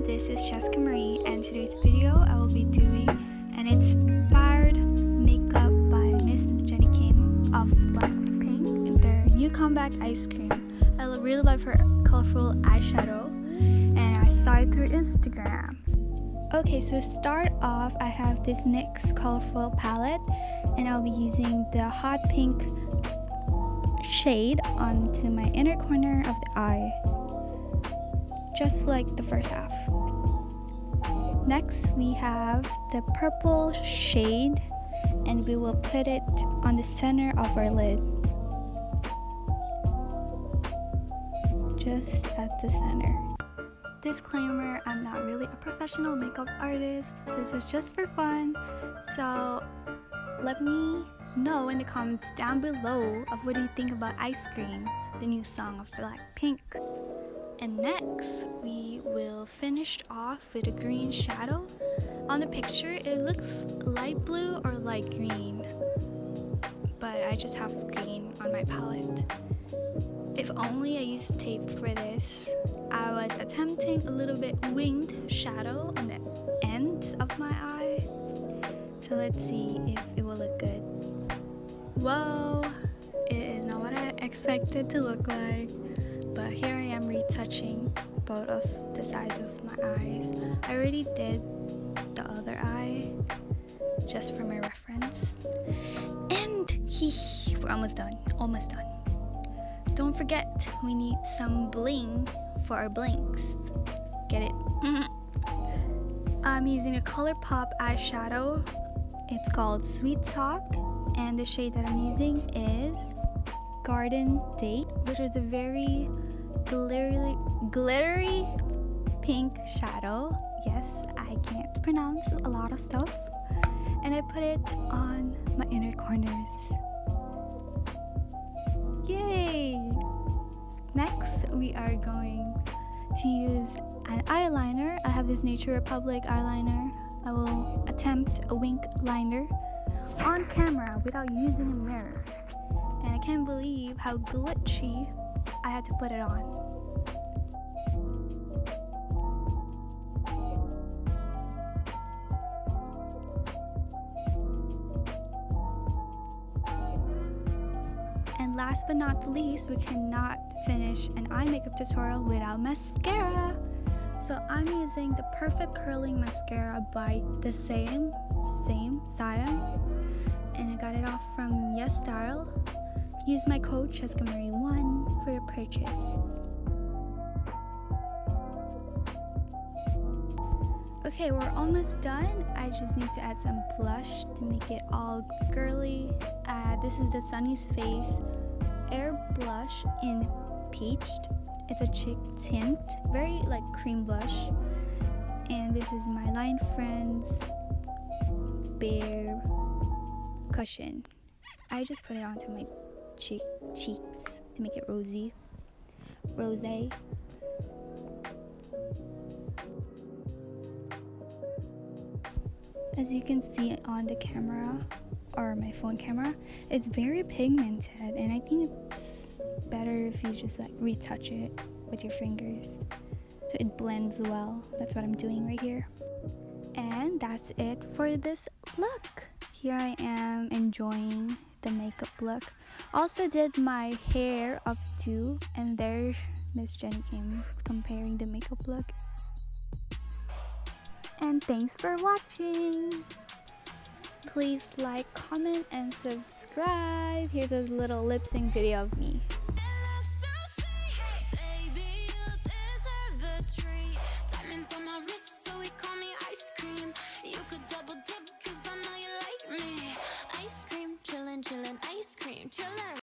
this is Chesca Maree, and today's video I will be doing an inspired makeup by Miss Jennie Icecream of Blackpink, their new comeback ice cream. I really love her colorful eyeshadow and I saw it through Instagram. Okay, so to start off, I have this NYX colorful palette and I'll be using the hot pink shade onto my inner corner of the eye, just like the first half. Next we have the purple shade and we will put it on the center of our lid, just at the center. Disclaimer, I'm not really a professional makeup artist. This is just for fun. So let me know in the comments down below of what do you think about Ice Cream, the new song of Blackpink. And next we will finish off with a green shadow. On the picture it looks light blue or light green, but I just have green on my palette. If only I used tape for this. I was attempting a little bit winged shadow on the ends of my eye. So let's see if it will look good. Whoa, it is not what I expected to look like. But here I am retouching both of the sides of my eyes. I already did the other eye just for my reference. And we're almost done. Don't forget, we need some bling for our blinks. Get it? I'm using a ColourPop eyeshadow. It's called Sweet Talk, and the shade that I'm using is Garden Date, which is a very glittery pink shadow. Yes, I can't pronounce a lot of stuff. And I put it on my inner corners. Yay! Next, we are going to use an eyeliner. I have this Nature Republic eyeliner. I will attempt a wink liner on camera without using a mirror. And I can't believe how glitchy I had to put it on. And last but not least, we cannot finish an eye makeup tutorial without mascara. So I'm using the Perfect Curling Mascara by the same Siam, and I got it off from Yes Style. Use my code cheschyns1 for your purchase. Okay, we're almost done. I just need to add some blush to make it all girly. This is the Sunny's Face Air Blush in Peached. It's a cheek tint, very like cream blush. And this is my Line Friends Bare Cushion. I just put it onto my cheeks to make it rosé. As you can see on the camera, or my phone camera, it's very pigmented, and I think it's better if you just like retouch it with your fingers so it blends well. That's what I'm doing right here. And that's it for this look. Here I am enjoying the makeup look. Also did my hair up too, and there's Miss Jennie Icecream comparing the makeup look. And thanks for watching. Please like, comment, and subscribe. Here's a little lip sync video of me.